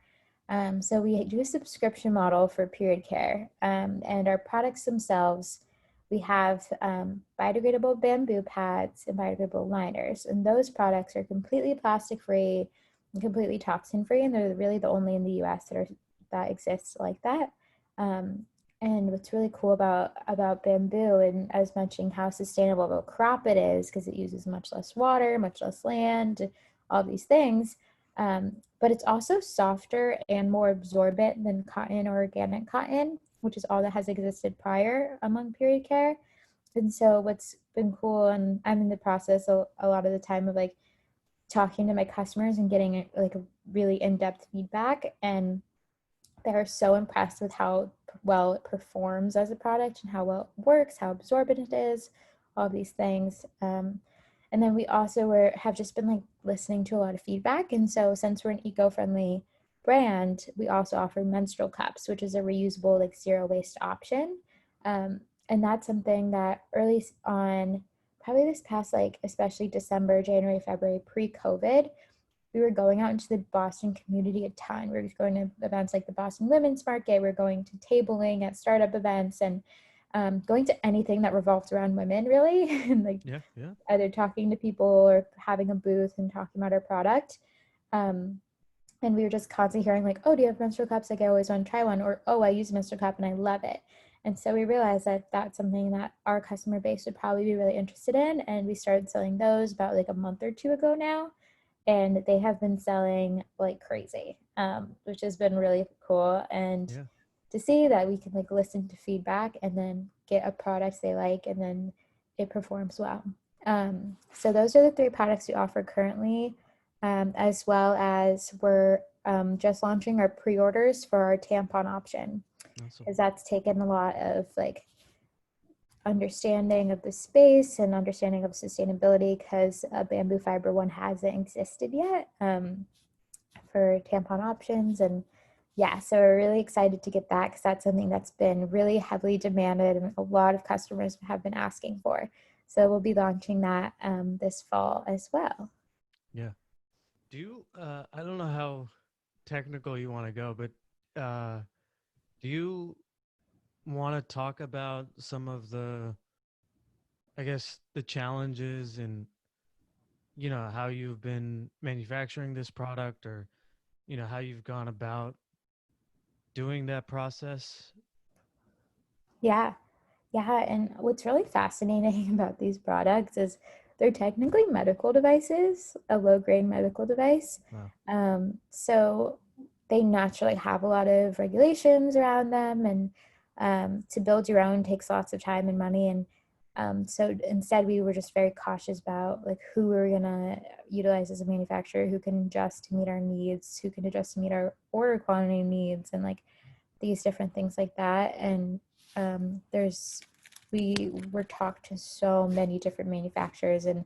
So we do a subscription model for period care, and our products themselves, we have biodegradable bamboo pads and biodegradable liners, and those products are completely plastic free and completely toxin free, and they're really the only in the U.S. that exists like that. Um, and what's really cool about bamboo, and I was mentioning how sustainable of a crop it is because it uses much less water, much less land, all these things. But it's also softer and more absorbent than cotton or organic cotton, which is all that has existed prior among period care. And so what's been cool, and I'm in the process a lot of the time of like talking to my customers and getting like a really in-depth feedback, and they're so impressed with how well it performs as a product and how well it works, how absorbent it is, all these things. And then we also have just been like listening to a lot of feedback. And so since we're an eco-friendly brand, we also offer menstrual cups, which is a reusable like zero waste option. And that's something that early on, probably this past like especially December, January, February, pre-COVID, we were going out into the Boston community a ton. We were going to events like the Boston Women's Market. We are going to tabling at startup events, and going to anything that revolves around women, really, and like Yeah, yeah. either talking to people or having a booth and talking about our product. Um, and we were just constantly hearing like, "Oh, do you have menstrual cups? Like, I always want to try one," or "Oh, I use a menstrual cup and I love it." And so we realized that that's something that our customer base would probably be really interested in, and we started selling those about like a month or two ago now, and they have been selling like crazy, which has been really cool. And Yeah. to see that we can like listen to feedback and then get a product they like, and then it performs well. So those are the three products we offer currently, as well as we're just launching our pre-orders for our tampon option, Awesome. because that's taken a lot of like understanding of the space and understanding of sustainability, because a bamboo fiber one hasn't existed yet, for tampon options. And yeah, so we're really excited to get that because that's something that's been really heavily demanded and a lot of customers have been asking for. So we'll be launching that this fall as well. Yeah. I don't know how technical you want to go, but do you want to talk about some of the, I guess, the challenges and, how you've been manufacturing this product, or, how you've gone about doing that process? Yeah. Yeah, and what's really fascinating about these products is they're technically medical devices, a low-grade medical device. Wow. So they naturally have a lot of regulations around them, and to build your own takes lots of time and money. And so instead, we were just very cautious about like who we were gonna utilize as a manufacturer, who can adjust to meet our needs, who can adjust to meet our order quantity needs, and like these different things like that. And we were talked to so many different manufacturers, and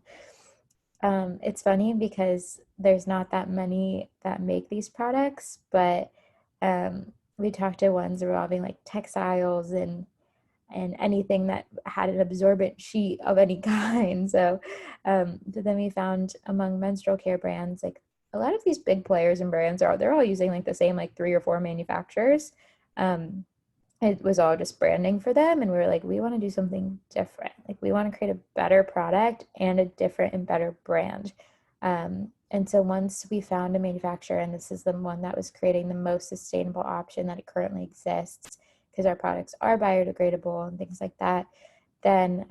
It's funny because there's not that many that make these products, but we talked to ones involving like textiles and anything that had an absorbent sheet of any kind. So, but then we found among menstrual care brands, like a lot of these big players and brands they're all using like the same like 3 or 4 manufacturers. Um, it was all just branding for them, and we were like, we want to do something different. Like we want to create a better product and a different and better brand. And so once we found a manufacturer, and this is the one that was creating the most sustainable option that it currently exists, because our products are biodegradable and things like that, then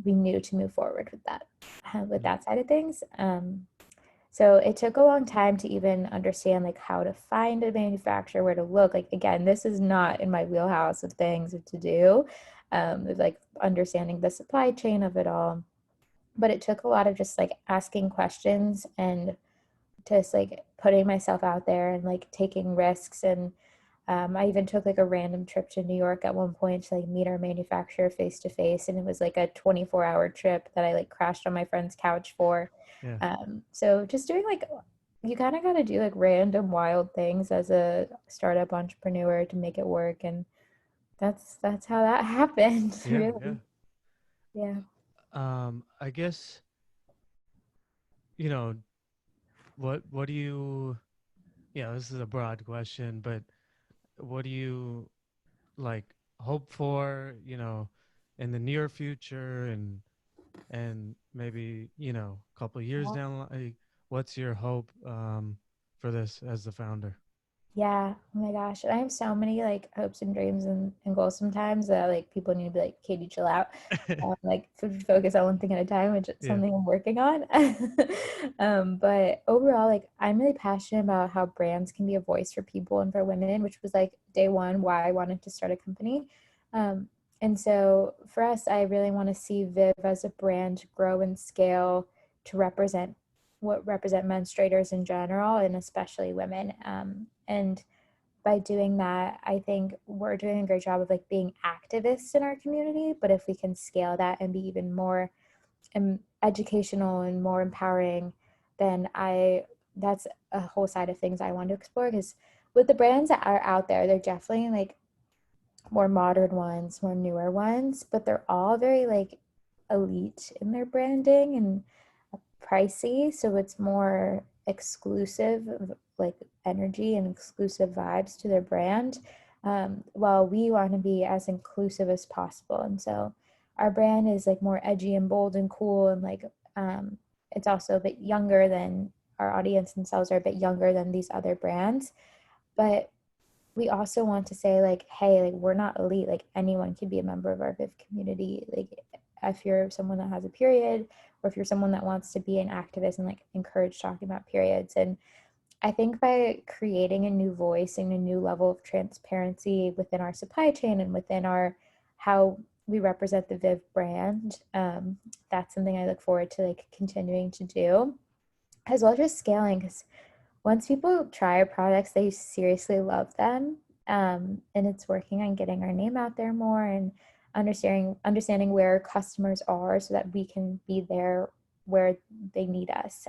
we knew to move forward with Yeah. that side of things. So it took a long time to even understand like how to find a manufacturer, where to look. Like again, this is not in my wheelhouse of things to do, like understanding the supply chain of it all. But it took a lot of just like asking questions and just like putting myself out there and like taking risks. And I even took like a random trip to New York at one point to like meet our manufacturer face to face, and it was like a 24-hour trip that I like crashed on my friend's couch for. Yeah. So just doing like you kind of got to do like random wild things as a startup entrepreneur to make it work, and that's how that happened, Yeah. Yeah. really. Yeah. I guess, you know, what do you, yeah, this is a broad question, but what do you like hope for, in the near future, and maybe, a couple of years down the line, like, what's your hope for this as the founder? Yeah, oh my gosh. I have so many like hopes and dreams and goals sometimes that like people need to be like, Katie, chill out. Like focus on one thing at a time, which is Yeah. something I'm working on. But overall, like I'm really passionate about how brands can be a voice for people and for women, which was like day one why I wanted to start a company. Um, and so for us, I really want to see Viv as a brand grow and scale to represent menstruators in general and especially women. And by doing that, I think we're doing a great job of like being activists in our community. But if we can scale that and be even more educational and more empowering, then that's a whole side of things I want to explore. Because with the brands that are out there, they're definitely like more modern ones, more newer ones, but they're all very like elite in their branding and pricey. So it's more exclusive, like energy and exclusive vibes to their brand. While we want to be as inclusive as possible. And so our brand is like more edgy and bold and cool. And like, it's also a bit younger than our audience themselves are a bit younger than these other brands. But we also want to say like, hey, like we're not elite, like anyone can be a member of our Viv community. Like if you're someone that has a period, or if you're someone that wants to be an activist and like encourage talking about periods. And I think by creating a new voice and a new level of transparency within our supply chain and within our how we represent the Viv brand, that's something I look forward to like continuing to do, as well as just scaling. Because once people try our products, they seriously love them. And it's working on getting our name out there more and understanding where customers are so that we can be there where they need us.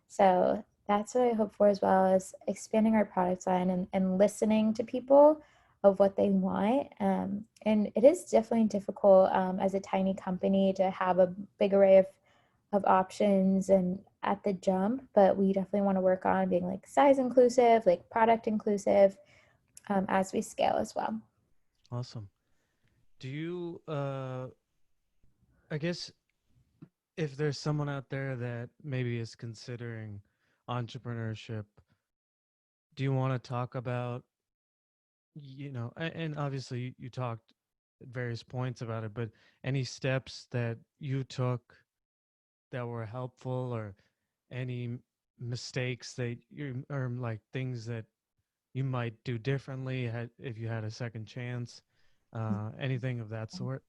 So that's what I hope for, as well as expanding our product line and listening to people of what they want. And it is definitely difficult as a tiny company to have a big array of options and at the jump, but we definitely want to work on being like size inclusive, like product inclusive, as we scale as well. Awesome. Do you I guess, if there's someone out there that maybe is considering entrepreneurship, do you want to talk about, and obviously you talked at various points about it, but any steps that you took that were helpful, or any mistakes that you, or like things that you might do differently if you had a second chance, anything of that sort?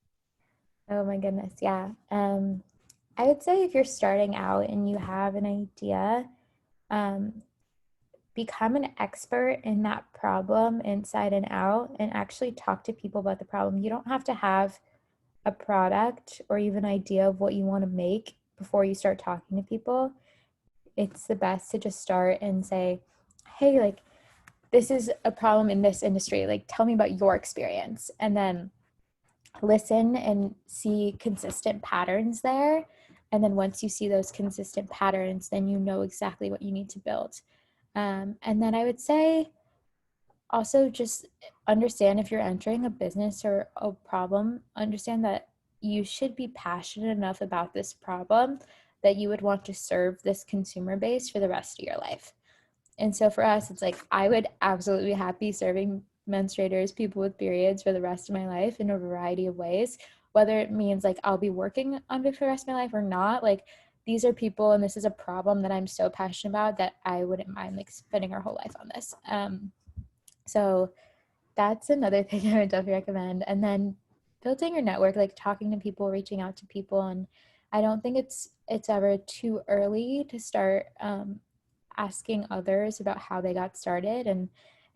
Oh my goodness, yeah. I would say if you're starting out and you have an idea, um, become an expert in that problem inside and out and actually talk to people about the problem. You don't have to have a product or even idea of what you want to make before you start talking to people, it's the best to just start and say, hey, like, this is a problem in this industry. Like, tell me about your experience. And then listen and see consistent patterns there. And then once you see those consistent patterns, then you know exactly what you need to build. And then I would say also just understand if you're entering a business or a problem, understand that you should be passionate enough about this problem that you would want to serve this consumer base for the rest of your life. And so for us, it's like I would absolutely be happy serving menstruators, people with periods for the rest of my life in a variety of ways, whether it means like I'll be working on it for the rest of my life or not. Like these are people and this is a problem that I'm so passionate about that I wouldn't mind like spending our whole life on this. So that's another thing I would definitely recommend. And then building your network, like talking to people, reaching out to people. And I don't think it's ever too early to start asking others about how they got started. And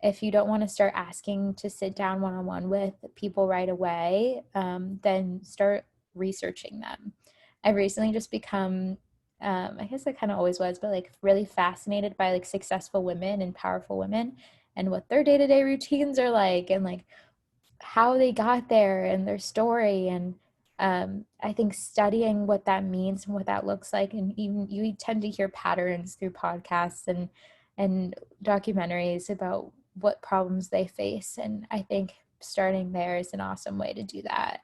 if you don't want to start asking to sit down one-on-one with people right away, then start researching them. I've recently just become I guess I kind of always was, but like really fascinated by like successful women and powerful women and what their day-to-day routines are like and like how they got there and their story. And I think studying what that means and what that looks like, and even you tend to hear patterns through podcasts and documentaries about what problems they face. And I think starting there is an awesome way to do that,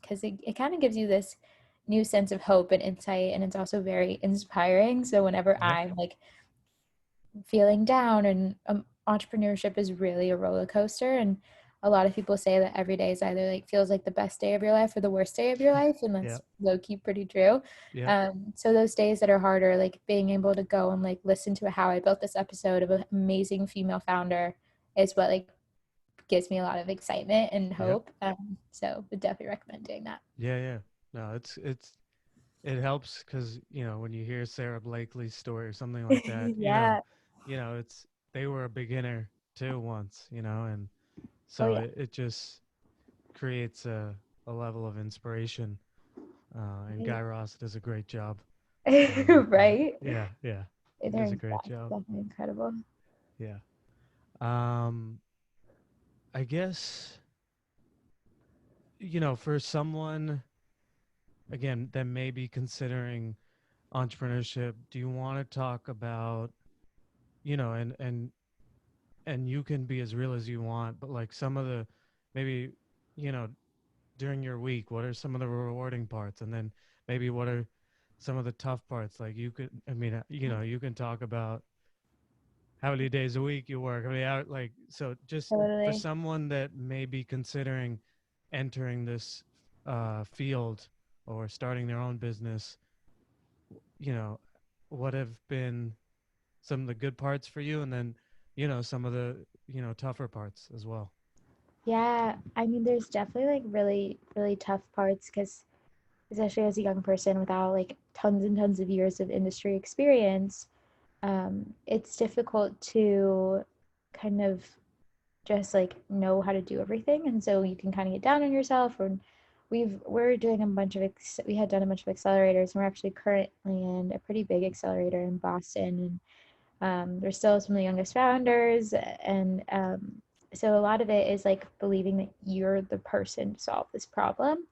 because it kind of gives you this new sense of hope and insight, and it's also very inspiring. So whenever Yeah. I'm like feeling down, and entrepreneurship is really a roller coaster, and a lot of people say that every day is either like feels like the best day of your life or the worst day of your life, and Yeah. that's low-key pretty true. Yeah. So those days that are harder, like being able to go and like listen to how I built this episode of an amazing female founder is what like gives me a lot of excitement and Yeah. hope. So would definitely recommend doing that. Yeah. Yeah. No, it helps because when you hear Sarah Blakely's story or something like that, Yeah. it's they were a beginner too once, and Oh so yeah. it just creates a level of inspiration. And Guy Ross does a great job with that. Right. Yeah, yeah, he does a They're great job. definitely incredible. Yeah. Um, I guess for someone again that may be considering entrepreneurship, do you want to talk about and you can be as real as you want, but like some of the maybe you know during your week, what are some of the rewarding parts, and then maybe what are some of the tough parts? Like you could, I mean, you can talk about how many days a week you work, how many hours, like so. Just for Totally. someone that may be considering entering this field or starting their own business, you know, what have been some of the good parts for you, and then some of the tougher parts as well. Yeah, I mean, there's definitely like really, really tough parts because, especially as a young person without like tons and tons of years of industry experience, it's difficult to kind of just like know how to do everything, and so you can kind of get down on yourself. Or we're doing a bunch of we had done a bunch of accelerators, and we're actually currently in a pretty big accelerator in Boston, they're still some of the youngest founders. And so a lot of it is like believing that you're the person to solve this problem.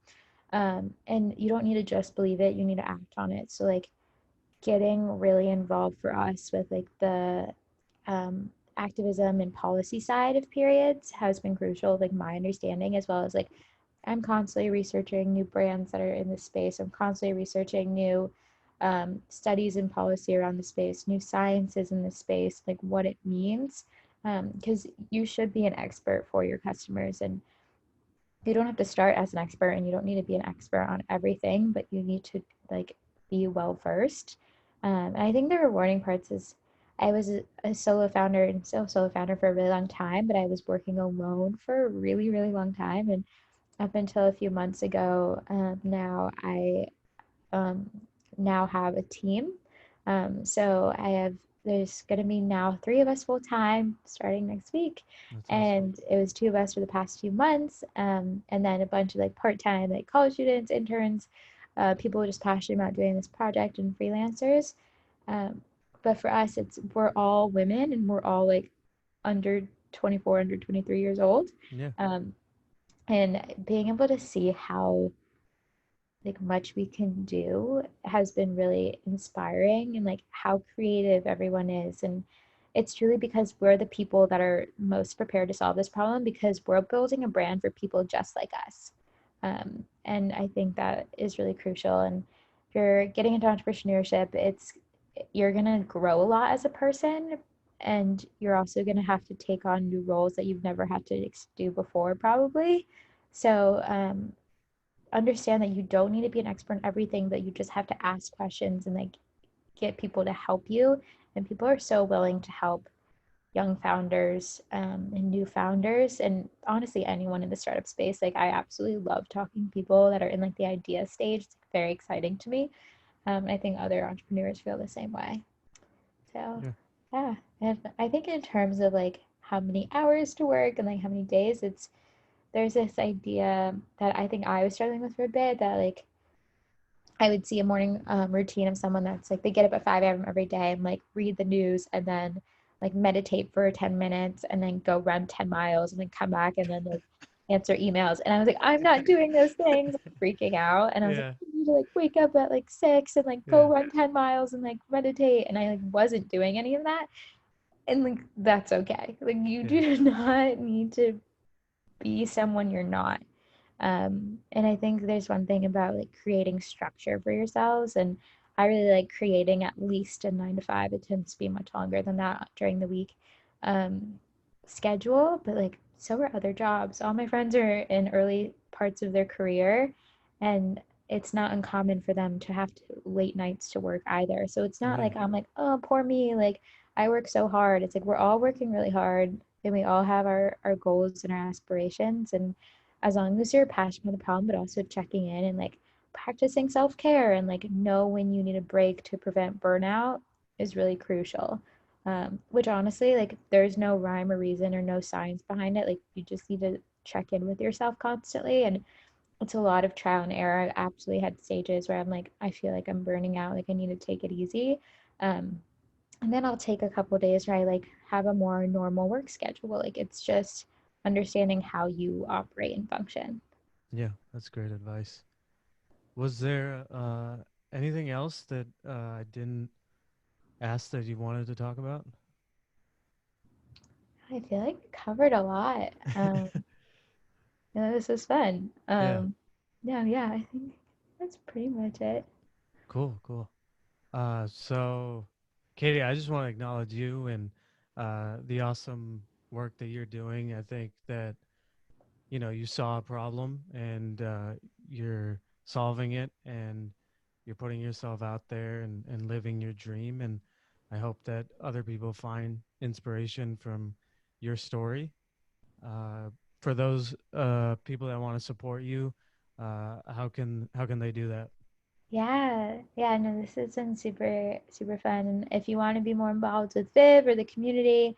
And you don't need to just believe it, you need to act on it. So like getting really involved for us with like the activism and policy side of periods has been crucial, like my understanding, as well as like I'm constantly researching new brands that are in the space. I'm constantly researching new studies and policy around the space, new sciences in the space, like what it means. Because you should be an expert for your customers, and you don't have to start as an expert, and you don't need to be an expert on everything, but you need to like be well versed. And I think the rewarding parts is I was a solo founder and still solo founder for a really long time, but I was working alone for a really, really long time. And up until a few months ago, now I um, now have a team. So there's going to be now three of us full time starting next week. That's awesome. And it was two of us for the past few months. And then a bunch of like part time, like college students, interns. people just passionate about doing this project and freelancers. Um, but for us, it's we're all women and we're all like under 24, under 23 years old. Yeah. Um, and being able to see how like much we can do has been really inspiring, and like how creative everyone is. And it's truly because we're the people that are most prepared to solve this problem, because we're building a brand for people just like us. And I think that is really crucial. And if you're getting into entrepreneurship, it's you're going to grow a lot as a person, and you're also going to have to take on new roles that you've never had to do before, probably. So understand that you don't need to be an expert in everything, but you just have to ask questions and like get people to help you. And people are so willing to help young founders and new founders, and honestly anyone in the startup space. Like I absolutely love talking to people that are in like the idea stage. It's very exciting to me. I think other entrepreneurs feel the same way. So Yeah. yeah, and I think in terms of like how many hours to work and like how many days, it's there's this idea that I think I was struggling with for a bit, that like I would see a morning routine of someone that's like they get up at 5 a.m. every day and like read the news and then like meditate for 10 minutes and then go run 10 miles and then come back and then like answer emails. And I was like, I'm not doing those things, freaking out. And I was like, Yeah. I need to like wake up at like 6 and like go Yeah. run 10 miles and like meditate. And I like wasn't doing any of that. And like that's okay. Like you Yeah. do not need to be someone you're not. And I think there's one thing about like creating structure for yourselves. And I really like creating at least a 9 to 5. It tends to be much longer than that during the week um, schedule. But like, so are other jobs. All my friends are in early parts of their career, and it's not uncommon for them to have to late nights to work either. So it's not Right. like I'm like, oh, poor me. Like, I work so hard. It's like we're all working really hard, and we all have our goals and our aspirations. And as long as you're passionate about the problem, but also checking in and like practicing self care and like know when you need a break to prevent burnout is really crucial. Which honestly, like there's no rhyme or reason or no science behind it. Like you just need to check in with yourself constantly. And it's a lot of trial and error. I absolutely had stages where I'm like, I feel like I'm burning out, like I need to take it easy. Um, and then I'll take a couple days where I like have a more normal work schedule. Like it's just understanding how you operate and function. Yeah. That's great advice. Was there anything else that I didn't ask that you wanted to talk about? I feel like we covered a lot. This is fun. Yeah. Yeah, I think that's pretty much it. Cool. Cool. So, Katie, I just want to acknowledge you and the awesome work that you're doing. I think that you saw a problem and you're solving it, and you're putting yourself out there and living your dream. And I hope that other people find inspiration from your story. Uh, for those people that want to support you, how can they do that? Yeah, no, this has been super, super fun. And if you want to be more involved with Viv or the community,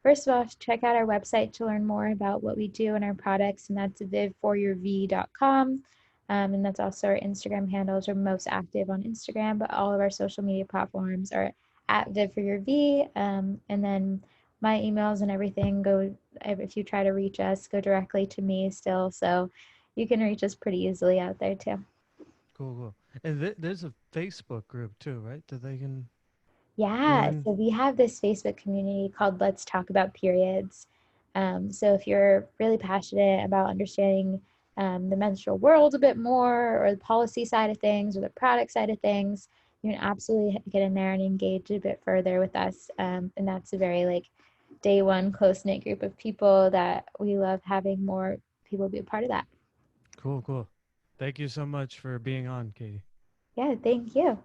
first of all, check out our website to learn more about what we do and our products, and that's vivforyourv.com. And that's also our Instagram handles. We're most active on Instagram, but all of our social media platforms are at vivforyourv. And then my emails and everything go, if you try to reach us, go directly to me still. So you can reach us pretty easily out there too. Cool, cool. And there's a Facebook group too, right? That they can Yeah, join. so we have this Facebook community called Let's Talk About Periods. So if you're really passionate about understanding the menstrual world a bit more, or the policy side of things, or the product side of things, you can absolutely get in there and engage a bit further with us. And that's a very like day one close knit group of people that we love having more people be a part of that. Cool, cool. Thank you so much for being on, Katie. Yeah, thank you.